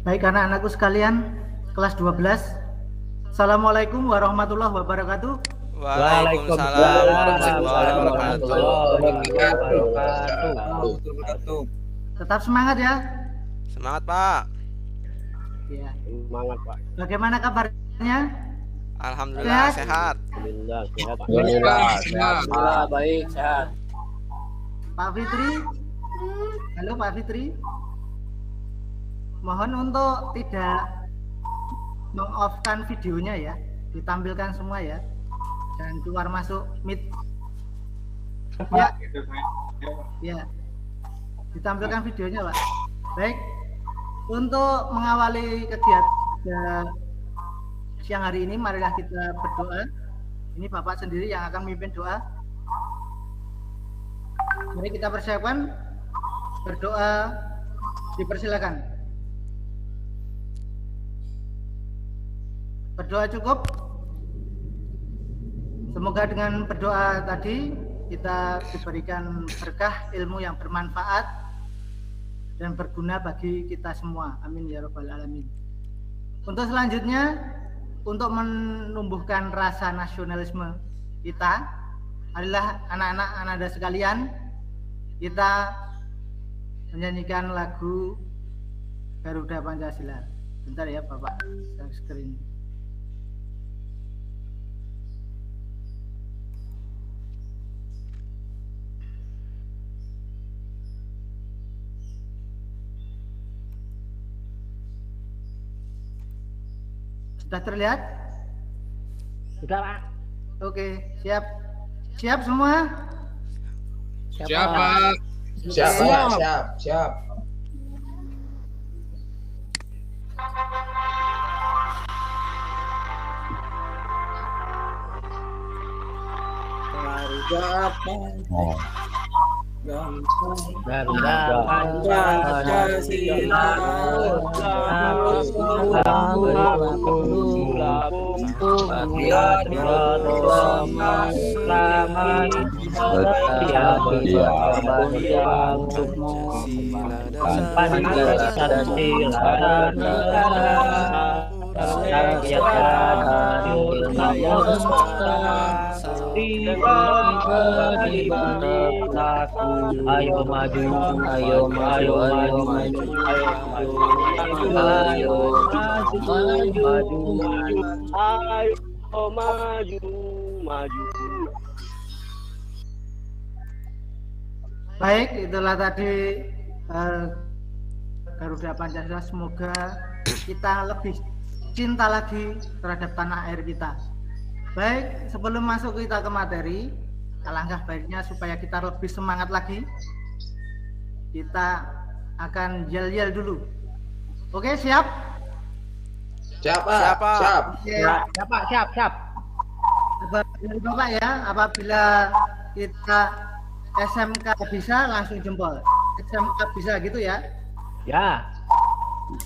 Baik anak-anakku sekalian, kelas 12. Assalamualaikum warahmatullahi wabarakatuh. Waalaikumsalam warahmatullahi wabarakatuh. Tetap semangat ya. Semangat, Pak. Ya. Semangat, Pak. Bagaimana kabarnya? Alhamdulillah sehat. Alhamdulillah sehat. Alhamdulillah baik, sehat. Pak Fitri. Halo Pak Fitri. Mohon untuk tidak meng-off-kan videonya ya. Ditampilkan semua ya. Dan keluar masuk meet. Ya. Ya. Ditampilkan videonya, Pak. Baik. Untuk mengawali kegiatan siang hari ini, marilah kita berdoa. Ini Bapak sendiri yang akan memimpin doa. Mari kita persiapkan berdoa. Dipersilakan. Berdoa cukup. Semoga dengan berdoa tadi kita diberikan berkah ilmu yang bermanfaat dan berguna bagi kita semua. Amin ya rabbal alamin. Untuk selanjutnya, untuk menumbuhkan rasa nasionalisme kita, adalah anak-anak Anda sekalian, kita menyanyikan lagu Garuda Pancasila. Bentar ya Bapak, share screen. Sudah terlihat? Sudah, Pak. Oke, siap. Siap semua? Siap, Pak. Siap. Garuda Pancasila, ayo maju, ayo maju, ayo maju, ayo maju. Baik, itulah tadi Garuda Pancasila. Semoga kita lebih cinta lagi terhadap tanah air kita. Baik, sebelum masuk kita ke materi, alangkah baiknya supaya kita lebih semangat lagi, kita akan yel-yel dulu. Oke, siap? Siap, Pak. Oke. Siap. Bapak ya, apabila kita SMK bisa langsung jempol. SMK bisa gitu ya? Ya.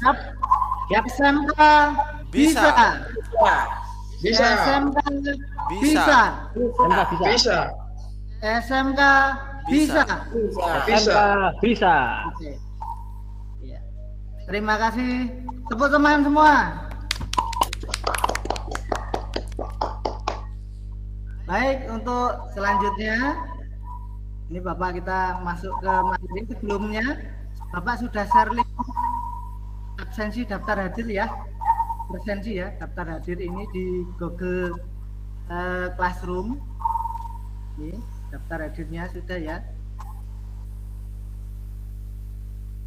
Siap. SMK bisa. SMK bisa. SMK bisa. Bisa. Oke. Ya. Terima kasih. Tepuk tangan semua. Baik, untuk selanjutnya ini Bapak kita masuk ke materi. Sebelumnya Bapak sudah share link absensi daftar hadir ya. Presensi ya, daftar hadir ini di Google Classroom. Ini daftar hadirnya sudah ya.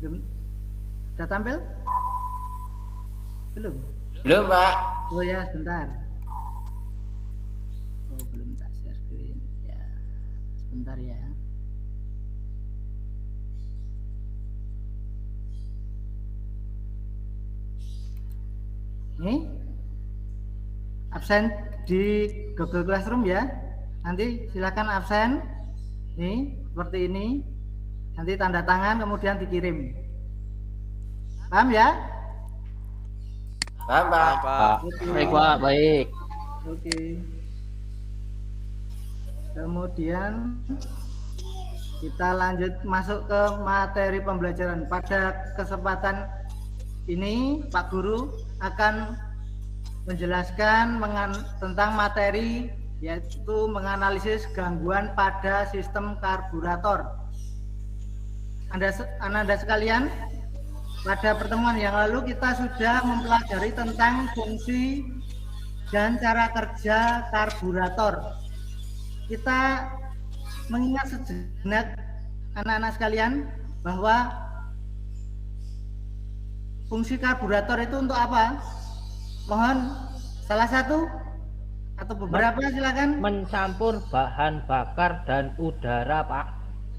Belum? Sudah tampil? Belum, Pak. Oh ya, sebentar. Oh, belum tak share screen. Ya, sebentar ya. Ini absen di Google Classroom ya. Nanti silakan absen. Nih, seperti ini. Nanti tanda tangan kemudian dikirim. Paham ya? Paham, Pak. Baik, Pak, baik. Oke. Kemudian kita lanjut masuk ke materi pembelajaran. Pada kesempatan ini Pak Guru akan menjelaskan tentang materi, yaitu menganalisis gangguan pada sistem karburator. Anda sekalian, pada pertemuan yang lalu kita sudah mempelajari tentang fungsi dan cara kerja karburator. Kita mengingat sejenak anak-anak sekalian bahwa fungsi karburator itu untuk apa? Mohon salah satu atau beberapa silakan. Mencampur bahan bakar dan udara, Pak.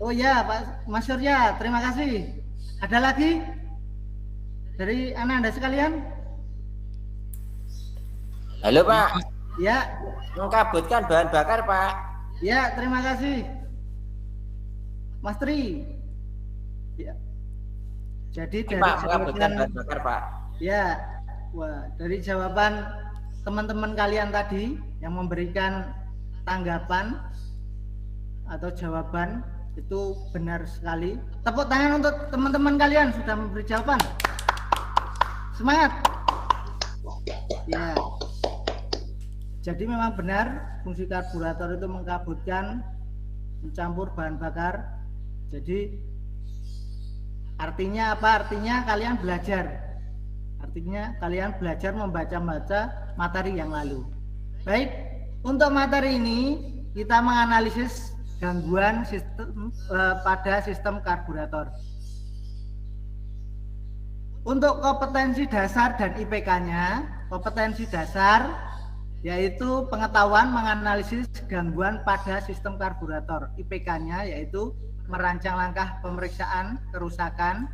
Oh ya, Pak Mas Surya, terima kasih. Ada lagi dari anak-anak sekalian? Halo Pak. Ya. Mengkabutkan bahan bakar Pak. Ya, terima kasih. Mas Tri. Ya. Jadi dari Pak, mengkabutkan bahan bakar Pak. Ya. Wah, dari jawaban teman-teman kalian tadi yang memberikan tanggapan atau jawaban itu benar sekali. Tepuk tangan untuk teman-teman kalian sudah memberi jawaban. Semangat. Ya. Jadi memang benar fungsi karburator itu mengkabutkan, mencampur bahan bakar. Jadi artinya apa? Artinya kalian belajar. Artinya kalian belajar membaca-baca materi yang lalu. Baik, untuk materi ini kita menganalisis gangguan pada sistem karburator. Untuk kompetensi dasar dan IPK-nya, kompetensi dasar yaitu pengetahuan menganalisis gangguan pada sistem karburator. IPK-nya yaitu merancang langkah pemeriksaan kerusakan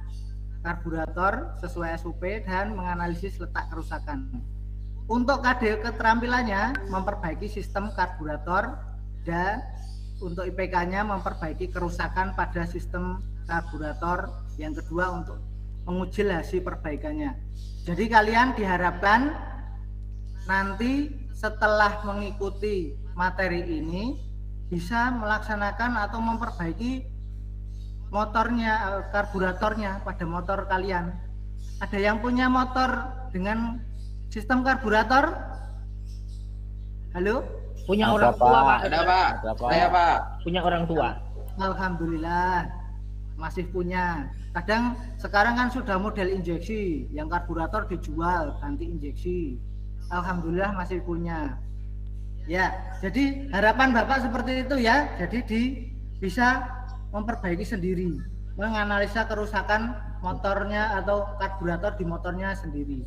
karburator sesuai SOP dan menganalisis letak kerusakan. Untuk KD keterampilannya memperbaiki sistem karburator, dan untuk IPK-nya memperbaiki kerusakan pada sistem karburator. Yang kedua untuk menguji hasil perbaikannya. Jadi kalian diharapkan nanti setelah mengikuti materi ini bisa melaksanakan atau memperbaiki motornya, karburatornya pada motor kalian. Ada yang punya motor dengan sistem karburator? Halo? Punya orang tua, Pak. Ada Pak. Saya Pak. Punya orang tua. Alhamdulillah masih punya. Kadang sekarang kan sudah model injeksi, yang karburator dijual ganti injeksi. Alhamdulillah masih punya. Ya, jadi harapan Bapak seperti itu ya. Jadi bisa memperbaiki sendiri, menganalisa kerusakan motornya atau karburator di motornya sendiri.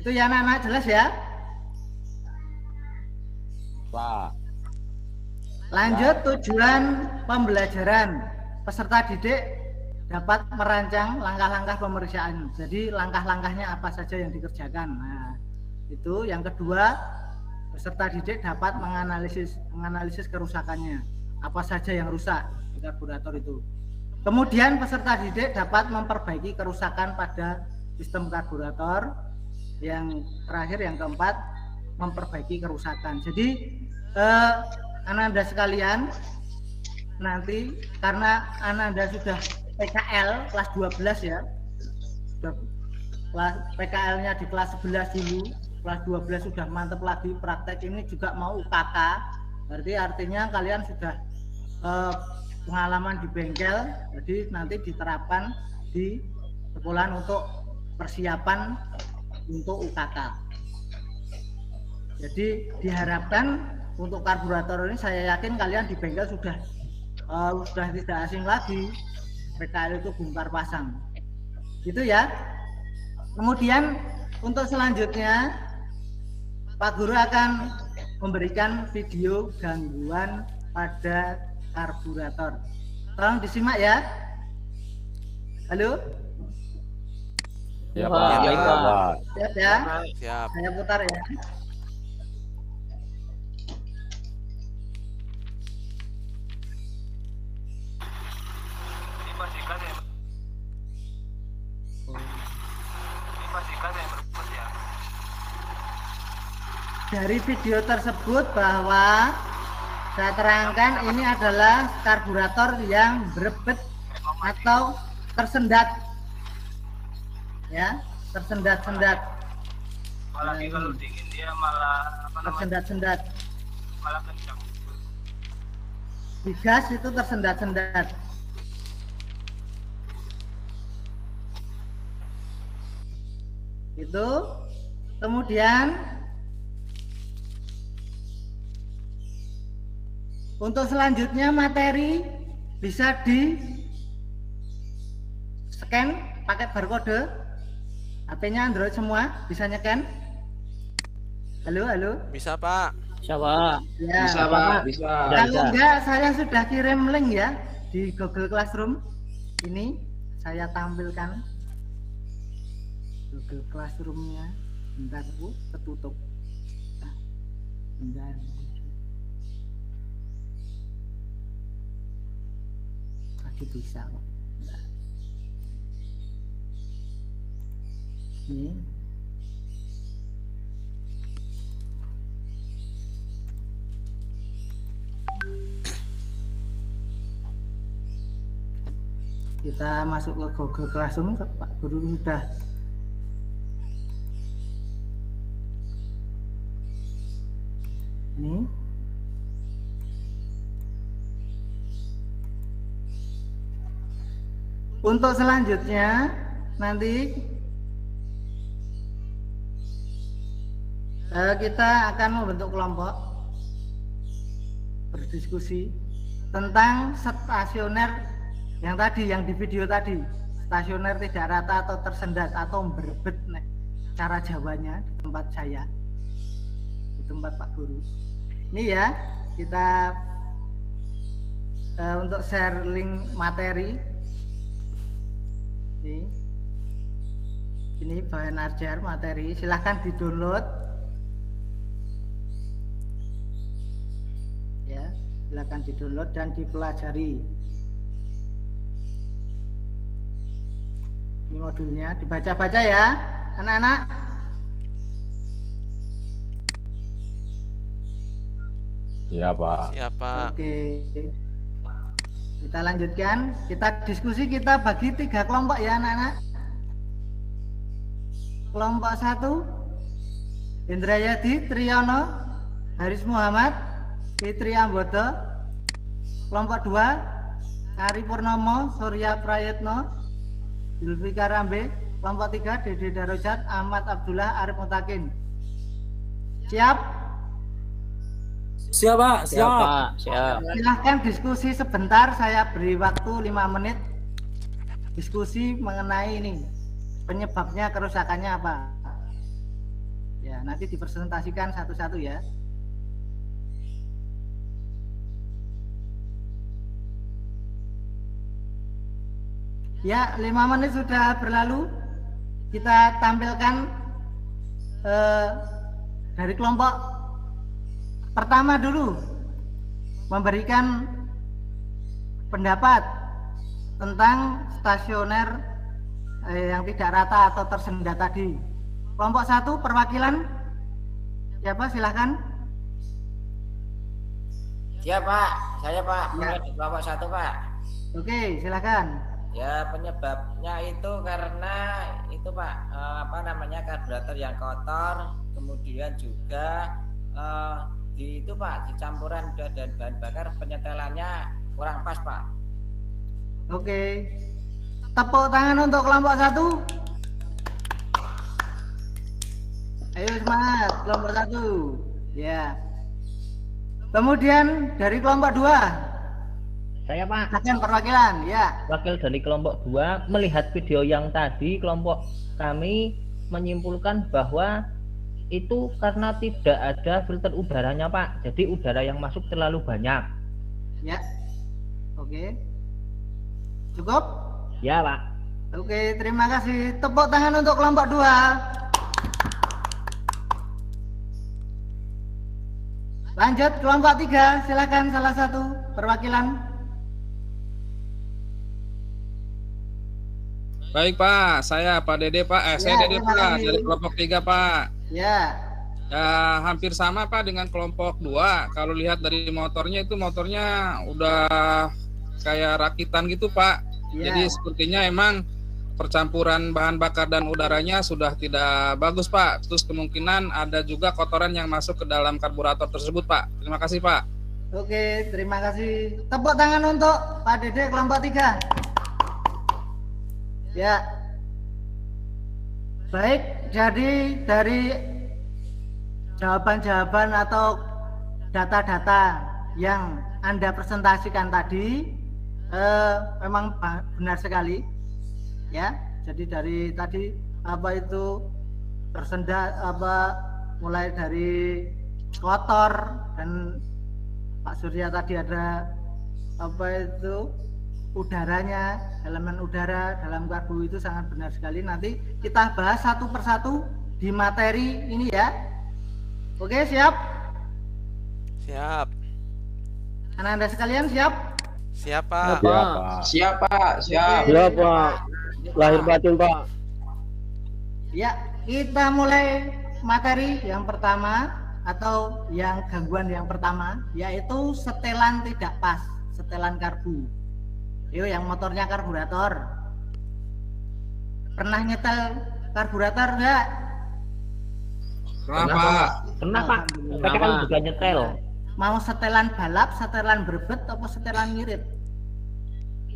Itu ya anak-anak, jelas ya? Pak. Lanjut tujuan pembelajaran. Peserta didik dapat merancang langkah-langkah pemeriksaan. Jadi langkah-langkahnya apa saja yang dikerjakan. Nah, itu yang kedua, peserta didik dapat menganalisis kerusakannya. Apa saja yang rusak di karburator itu. Kemudian peserta didik dapat memperbaiki kerusakan pada sistem karburator. Yang terakhir, yang keempat, memperbaiki kerusakan. Jadi Anda sekalian, nanti karena Anda sudah PKL kelas 12 ya, PKL-nya di kelas 11 dulu, kelas 12 sudah mantep lagi, praktek ini juga mau UKK, berarti artinya kalian sudah pengalaman di bengkel, jadi nanti diterapkan di sekolahan untuk persiapan untuk UKK. Jadi diharapkan untuk karburator ini saya yakin kalian di bengkel sudah tidak asing lagi, PKL itu bongkar pasang, gitu ya. Kemudian untuk selanjutnya Pak Guru akan memberikan video gangguan pada karburator. Tolong disimak ya. Halo? Ya Pak. Ya, Pak. Siap ya? Siap. Saya putar ya. Dari video tersebut bahwa saya terangkan ini adalah karburator yang berebet atau tersendat ya, tersendat-sendat. Apalagi kalau dingin dia malah tersendat-sendat. malah kencang. Di gas itu tersendat-sendat. Itu. Kemudian untuk selanjutnya materi bisa di scan pakai barcode. HP-nya Android semua bisa nyekan. Halo. Bisa, Pak. Bisa, Pak. Ya. Bisa, Pak. Bisa. Kalau enggak, saya sudah kirim link ya di Google Classroom. Ini saya tampilkan Google Classroom-nya. Bentar, ketutup. Nah, bentar. Lagi bisa kok. Bentar. Ini. Kita masuk ke Google Classroom, Pak Guru sudah. Ini. Untuk selanjutnya nanti kita akan membentuk kelompok berdiskusi tentang stasioner yang tadi, yang di video tadi, stasioner tidak rata atau tersendat atau berbet, cara Jawanya di tempat saya, di tempat Pak Guru. Ini ya, kita untuk share link materi. Ini bahan ajar materi, silahkan di download ya, silahkan di download dan dipelajari. Ini modulnya, dibaca-baca ya anak-anak. Iya, Pak. Siapa? Oke, kita lanjutkan, kita diskusi, kita bagi 3 kelompok ya anak-anak. Kelompok 1 Indrayadi Triyono Haris Muhammad Fitri Ambodo. Kelompok 2 Ari Purnomo Surya Prayetno Zulfikar Rambe. Kelompok 3 Dede Darojat Ahmad Abdullah Arif Mutakin. Siap? Siap, Pak. Siap. Siap. Silahkan diskusi sebentar, saya beri waktu 5 menit diskusi mengenai ini, penyebabnya, kerusakannya apa ya, nanti dipresentasikan satu-satu ya. Ya, 5 menit sudah berlalu. Kita tampilkan dari kelompok pertama dulu, memberikan pendapat tentang stasioner yang tidak rata atau tersendat tadi. Kelompok 1 perwakilan siapa, silahkan. Siap, Pak. Saya, Pak. Ya. Di kelompok 1, Pak. Oke, silahkan. Ya, penyebabnya itu karena itu, Pak, karburator yang kotor, kemudian juga di itu, Pak, di campuran dan bahan bakar penyetelannya kurang pas, Pak. Oke, tepuk tangan untuk kelompok 1. Ayo semangat kelompok 1 ya. Kemudian dari kelompok 2 Saya, Pak. silakan perwakilan ya. Wakil dari kelompok 2, melihat video yang tadi, kelompok kami menyimpulkan bahwa itu karena tidak ada filter udaranya, Pak. Jadi udara yang masuk terlalu banyak. Ya. Oke. Cukup? Ya, Pak. Oke, terima kasih. Tepuk tangan untuk kelompok 2. Lanjut kelompok 3, silakan salah satu perwakilan. Baik, Pak, saya Pak Dede, Pak. Saya Dede, Pak, dari kelompok 3, Pak. Ya. Ya, hampir sama, Pak, dengan kelompok 2. Kalau lihat dari motornya, itu motornya udah kayak rakitan gitu, Pak. Ya. Jadi sepertinya emang percampuran bahan bakar dan udaranya sudah tidak bagus, Pak. Terus kemungkinan ada juga kotoran yang masuk ke dalam karburator tersebut, Pak. Terima kasih, Pak. Oke, terima kasih. Tepuk tangan untuk Pak Dede kelompok 3. Ya. Baik, jadi dari jawaban-jawaban atau data-data yang Anda presentasikan tadi memang benar sekali. Ya. Jadi dari tadi apa itu tersendat mulai dari kotor dan Pak Surya tadi ada apa itu udaranya, elemen udara dalam karbu itu sangat benar sekali. Nanti kita bahas satu persatu di materi ini ya. Oke, siap? Siap. Anak-anak sekalian siap? Siap, Pak. Siap, Pak. Siap. Siap, Pak. Lahir batin, Pak. Ya, kita mulai materi yang pertama atau yang gangguan yang pertama, yaitu setelan tidak pas, setelan karbu. Yuk, yang motornya karburator. Pernah nyetel karburator enggak? Pernah, Pak. Pernah, Pak. Saya kan juga nyetel. Mau setelan balap, setelan berbet, atau setelan ngirit?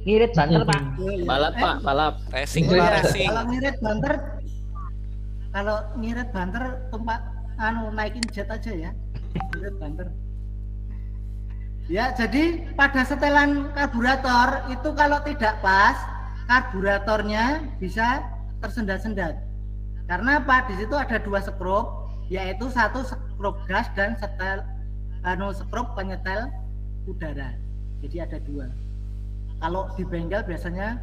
Ngirit banter, Pak. Balap, Pak. Balap. Racing, Pak, racing. Kalau ngirit banter tempat naikin jet aja ya. Ngirit banter. Ya, jadi pada setelan karburator itu kalau tidak pas, karburatornya bisa tersendat-sendat. Karena apa? Di situ ada 2 skrup, yaitu satu skrup gas dan skrup penyetel udara. Jadi ada 2. Kalau di bengkel biasanya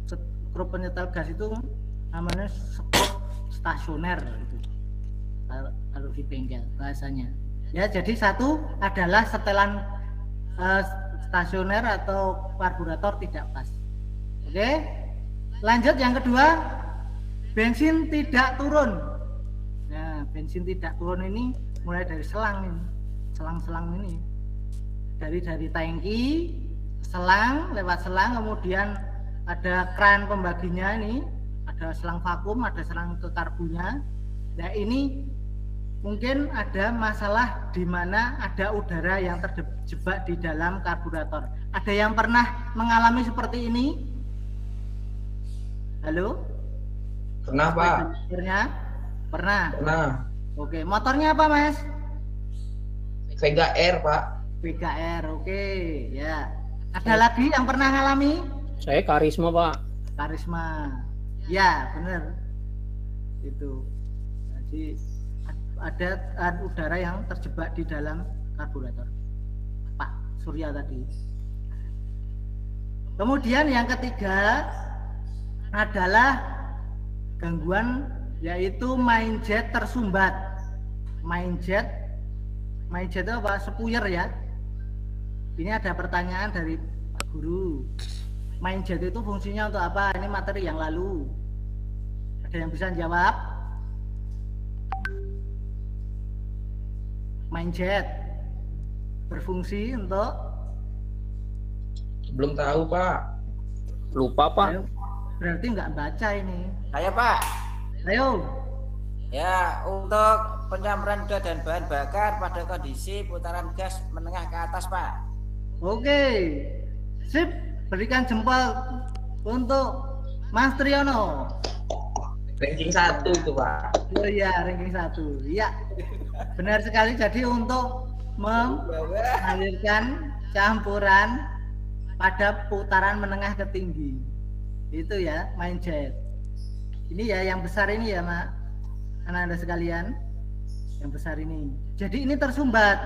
skrup penyetel gas itu namanya skrup stasioner gitu. Kalau di bengkel bahasanya. Ya, jadi satu adalah setelan stasioner atau karburator tidak pas. Oke. Lanjut yang kedua, bensin tidak turun. Nah, bensin tidak turun ini mulai dari selang ini. Selang-selang ini. Dari tangki, selang, lewat selang, kemudian ada kran pembaginya ini, ada selang vakum, ada selang ke karbunya. Nah, ini mungkin ada masalah di mana ada udara yang terjebak di dalam karburator. Ada yang pernah mengalami seperti ini? Halo? Pernah, Pak. Motornya? Pernah? Pernah. Oke, motornya apa, Mas? Vega R, Pak. Vega R, oke. Ya. Ada lagi yang pernah mengalami? Saya Karisma, Pak. Karisma. Ya, benar. Itu. Jadi ada udara yang terjebak di dalam karburator. Pak Surya tadi. Kemudian yang ketiga adalah gangguan, yaitu main jet tersumbat. Main jet itu apa? Sepuyer ya. Ini ada pertanyaan dari Pak Guru. Main jet itu fungsinya untuk apa? Ini materi yang lalu. Ada yang bisa jawab? Main jet berfungsi untuk? Belum tahu, Pak. Lupa, Pak. Berarti nggak baca ini. Ayo, Pak. Ayo. Ya, untuk pencampuran udara dan bahan bakar pada kondisi putaran gas menengah ke atas, Pak. Oke. Sip, berikan jempol untuk Mas Triyono. Ranking 1 itu, Pak. Oh iya, ranking 1. Iya. Benar sekali. Jadi untuk mengalirkan campuran pada putaran menengah ke tinggi. Itu ya, main jet. Ini ya yang besar ini ya, Mak. Anak-anak sekalian. Yang besar ini. Jadi ini tersumbat.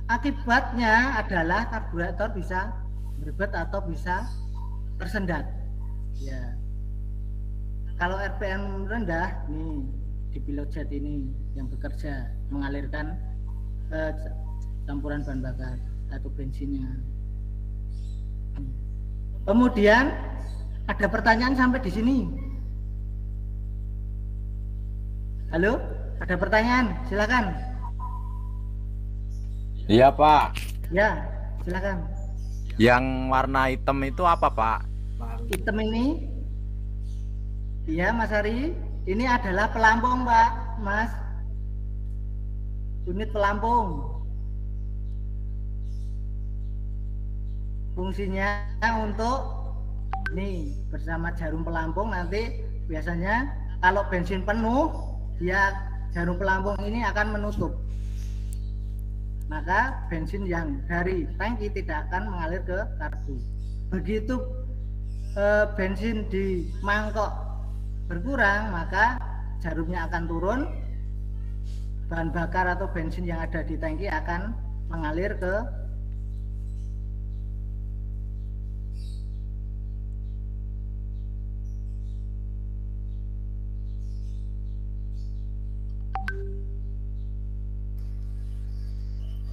Akibatnya adalah karburator bisa berbet atau bisa tersendat. Ya. Kalau RPM rendah nih di pilot jet ini yang bekerja mengalirkan campuran bahan bakar atau bensinnya. Kemudian ada pertanyaan sampai di sini. Halo, ada pertanyaan? Silakan. Iya, Pak. Ya, silakan. Yang warna hitam itu apa, Pak? Hitam ini Iya Mas Ari, ini adalah pelampung Pak, Mas. Unit pelampung. Fungsinya untuk nih bersama jarum pelampung nanti biasanya kalau bensin penuh dia jarum pelampung ini akan menutup. Maka bensin yang dari tangki tidak akan mengalir ke karbu. Begitu bensin di mangkok berkurang, maka jarumnya akan turun, bahan bakar atau bensin yang ada di tangki akan mengalir ke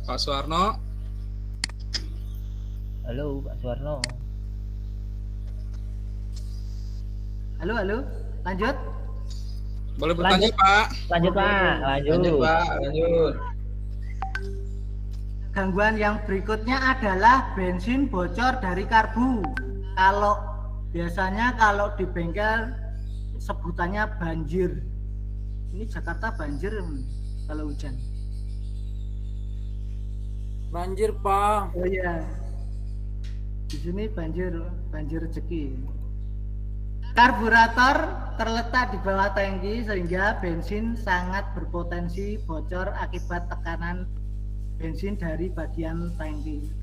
Pak Suwarno. Halo Pak Suwarno. halo, lanjut. Boleh bertanya, Lanjut. Pak? Lanjut Pak, Lanjut Pak, lanjut. Gangguan yang berikutnya adalah bensin bocor dari karbu. Kalau biasanya kalau di bengkel sebutannya banjir. Ini Jakarta banjir kalau hujan. Banjir, Pak. Oh iya. Di sini banjir rezeki. Karburator terletak di bawah tangki sehingga bensin sangat berpotensi bocor akibat tekanan bensin dari bagian tangki.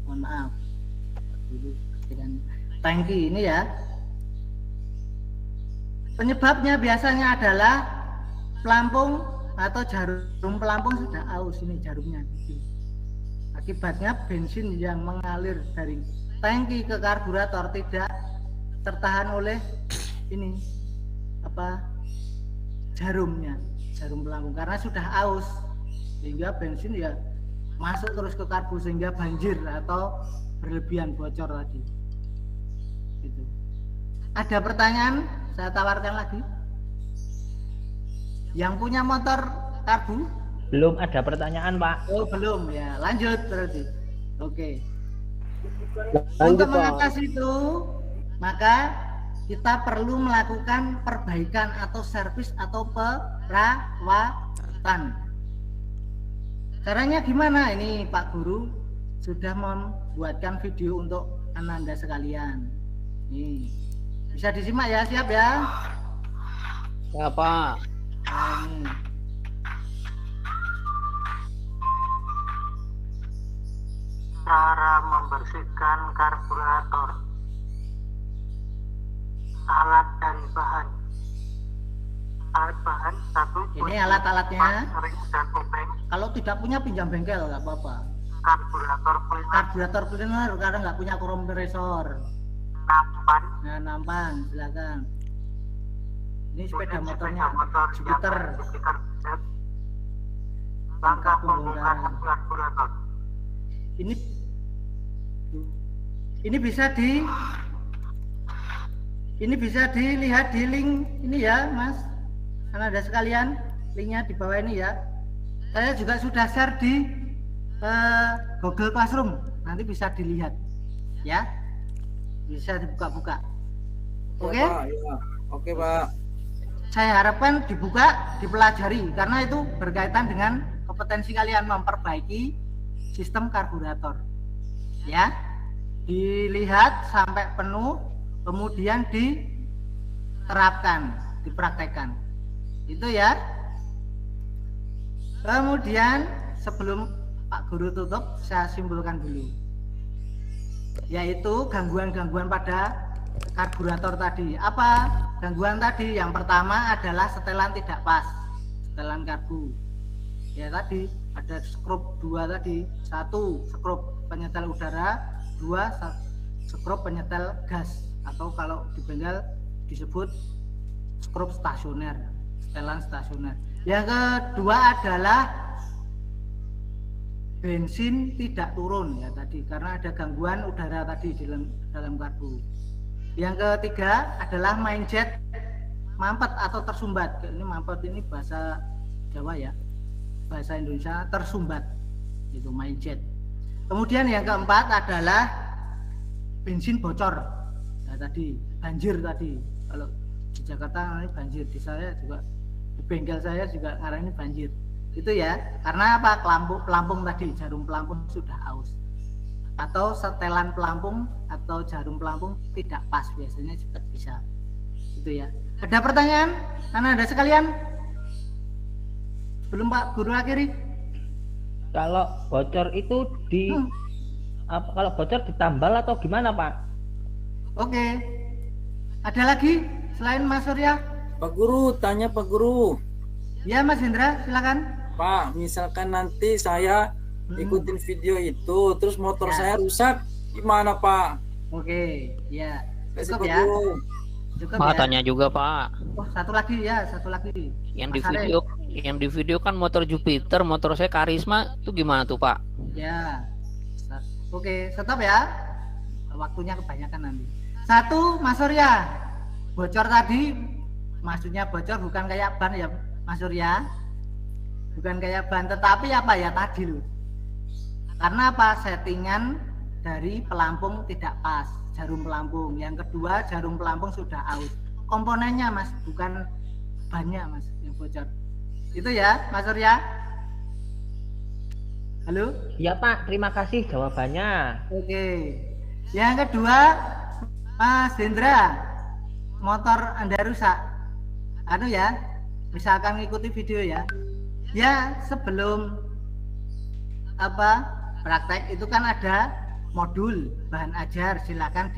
Mohon maaf. Dulu tangki ini ya. Penyebabnya biasanya adalah pelampung atau jarum pelampung sudah aus, ini jarumnya. Akibatnya bensin yang mengalir dari tangki ke karburator tidak tertahan oleh ini jarumnya, jarum pelampung, karena sudah aus sehingga bensin ya masuk terus ke karbu sehingga banjir atau berlebihan bocor tadi. Gitu. Ada pertanyaan? Saya tawarkan lagi. Yang punya motor karbu? Belum ada pertanyaan Pak. Oh belum ya, lanjut berarti. Oke. Lanjut, Untuk Pak. mengatasi itu, maka kita perlu melakukan perbaikan atau servis atau perawatan. Caranya gimana? Ini Pak Guru sudah membuatkan video untuk Anda sekalian. Nih, bisa disimak ya, siap ya? Ya Pak. Nah, ini. Cara membersihkan karburator. Alat dan bahan. Alat bahan satu. Ini alat-alatnya. Ring dan obeng. Kalau tidak punya pinjam bengkel nggak apa-apa. Karburator cleaner. Karburator cleaner karena nggak punya kompresor. Nampan. Nah, nampan, silakan. Ini sepeda motornya motor Jupiter. Jupiter. Langkah pembongkaran karburator. Ini bisa dilihat di link ini ya, Mas. Anda sekalian, linknya di bawah ini ya. Saya juga sudah share di Google Classroom. Nanti bisa dilihat, ya. Bisa dibuka-buka. Oke? Oke Pak. Saya harapkan dibuka, dipelajari karena itu berkaitan dengan kompetensi kalian memperbaiki sistem karburator. Ya. Dilihat sampai penuh, kemudian diterapkan, dipraktekkan. Itu ya. Kemudian sebelum Pak Guru tutup, saya simpulkan dulu. Yaitu gangguan-gangguan pada karburator tadi. Apa gangguan tadi? Yang pertama adalah setelan tidak pas, setelan karbu. Ya tadi ada skrup 2 tadi, 1 skrup penyetel udara, 2 skrup penyetel gas, atau kalau di bengkel disebut skrup stasioner, setelan stasioner. Yang kedua adalah bensin tidak turun ya tadi karena ada gangguan udara tadi di dalam karbu. Yang ketiga adalah main jet mampet atau tersumbat. Ini mampet ini bahasa Jawa ya, bahasa Indonesia tersumbat itu main jet. Kemudian yang keempat adalah bensin bocor ya tadi, banjir tadi. Kalau Di Jakarta ini banjir, di saya juga, di bengkel saya juga ini banjir. Itu ya, karena apa? Pelampung tadi, jarum pelampung sudah aus. Atau setelan pelampung atau jarum pelampung tidak pas, biasanya juga bisa. Itu ya. Ada pertanyaan? Karena ada sekalian? Belum Pak Guru akhiri? Kalau bocor itu kalau bocor ditambal atau gimana Pak? Oke. Ada lagi selain Mas Surya? Pak Guru, tanya Pak Guru. Ya Mas Hendra, silakan. Pak, misalkan nanti saya ikutin video itu, terus motor saya rusak, gimana Pak? Oke, ya. Kasih Cukup Pak ya. Guru. Cukup Pak, ya. tanya juga Pak. Oh, satu lagi ya, satu lagi. Yang Mas Arif. di video kan motor Jupiter, motor saya Karisma, itu gimana tuh Pak? Ya. Oke, stop ya. Waktunya kebanyakan nanti. Satu, Mas Surya. Bocor tadi, maksudnya bocor bukan kayak ban ya, Mas Surya. Bukan kayak ban, tetapi apa ya tadi loh. Karena apa? Settingan dari pelampung tidak pas, jarum pelampung. Yang kedua, jarum pelampung sudah aus. Komponennya Mas, bukan bannya Mas yang bocor. Itu ya, Mas Surya. Halo? Ya Pak, terima kasih jawabannya. Oke. Yang kedua, Mas Hendra, motor Anda rusak. Anu ya, misalkan ngikuti video ya. Ya, sebelum praktek itu kan ada modul bahan ajar, silakan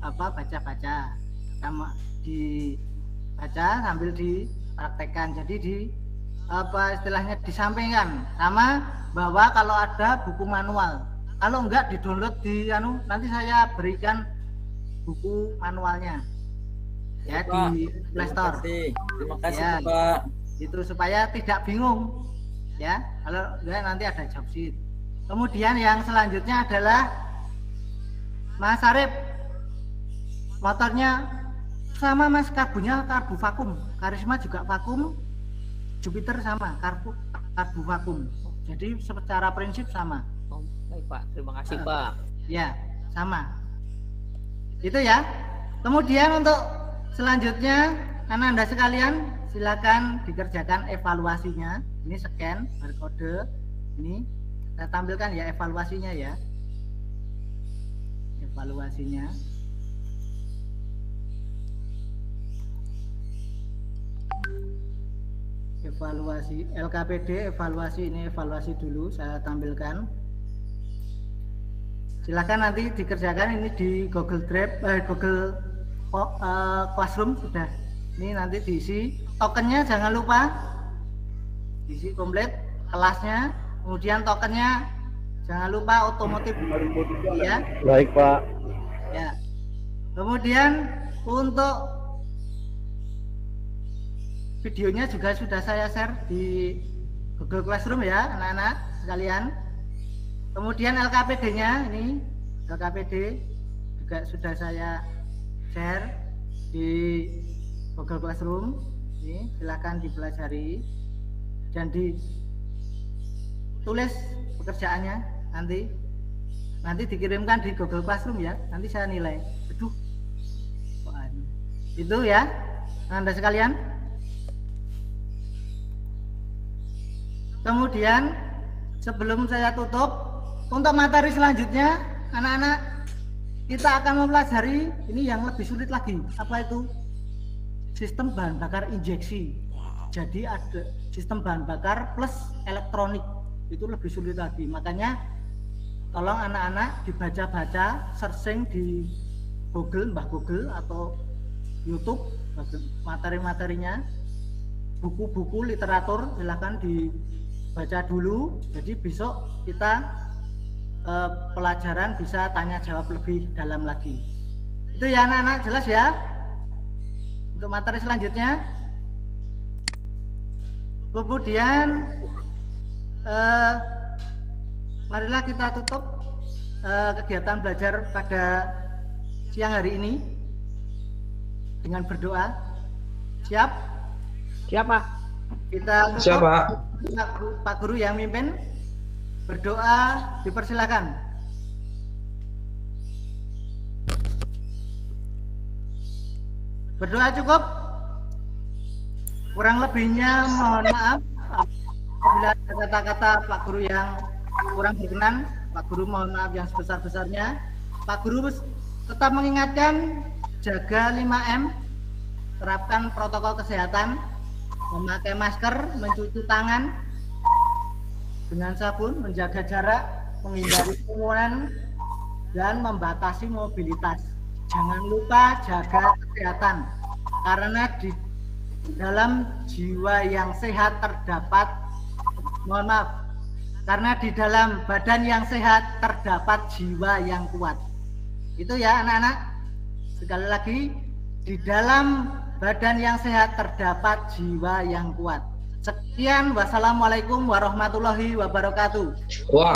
baca-baca. Sama dibaca sambil dipraktekkan. Jadi istilahnya disampaikan, sama bahwa kalau ada buku manual, kalau enggak di-download nanti saya berikan buku manualnya ya Pak, di Play Store. Terima kasih Ya, Pak. itu supaya tidak bingung ya, kalau enggak nanti ada job sheet. Kemudian yang selanjutnya adalah Mas Arif, motornya sama Mas, karbunya karbu vakum, Karisma juga vakum, Jupiter sama, karbu vakum. Jadi secara prinsip sama. Oh, baik Pak, terima kasih Pak. Ya, sama. Itu ya. Kemudian untuk selanjutnya, Anda sekalian silakan dikerjakan evaluasinya. Ini scan barcode. Ini saya tampilkan ya evaluasinya ya. Evaluasinya. Evaluasi LKPD, evaluasi ini evaluasi dulu saya tampilkan. Silakan nanti dikerjakan ini di Google Drive, Google Classroom sudah. Ini nanti diisi tokennya, jangan lupa diisi komplit kelasnya. Kemudian tokennya jangan lupa otomotif ya. Baik Pak. Ya. Kemudian untuk videonya juga sudah saya share di Google Classroom ya anak-anak sekalian. Kemudian LKPD-nya ini LKPD juga sudah saya share di Google Classroom. Ini silakan dipelajari dan ditulis pekerjaannya nanti dikirimkan di Google Classroom ya. Nanti saya nilai. Aduh. Itu ya Anda sekalian. Kemudian sebelum saya tutup, untuk materi selanjutnya anak-anak kita akan mempelajari ini yang lebih sulit lagi. Apa itu? Sistem bahan bakar injeksi. Jadi ada sistem bahan bakar plus elektronik, itu lebih sulit lagi. Makanya tolong anak-anak dibaca-baca, searching di Google, Mbah Google atau YouTube materi-materinya, buku-buku literatur silakan dibaca dulu. Jadi besok kita pelajaran bisa tanya jawab lebih dalam lagi. Itu ya anak-anak, jelas ya? Untuk materi selanjutnya. Kemudian marilah kita tutup kegiatan belajar pada siang hari ini dengan berdoa. Siap? Siap Pak. Kita tutup. Siap Pak. Pak Guru yang mimpin berdoa, dipersilakan. Berdoa cukup? Kurang lebihnya mohon maaf apabila ada kata-kata Pak Guru yang kurang berkenan. Pak Guru mohon maaf yang sebesar-besarnya. Pak Guru tetap mengingatkan jaga 5M, terapkan protokol kesehatan, memakai masker, mencuci tangan dengan sabun, menjaga jarak, menghindari kerumunan, dan membatasi mobilitas. Jangan lupa jaga kesehatan, karena di dalam jiwa yang sehat terdapat, mohon maaf, karena di dalam badan yang sehat terdapat jiwa yang kuat. Itu ya anak-anak. Sekali lagi, di dalam badan yang sehat terdapat jiwa yang kuat. Sekian, wassalamualaikum warahmatullahi wabarakatuh. Wah.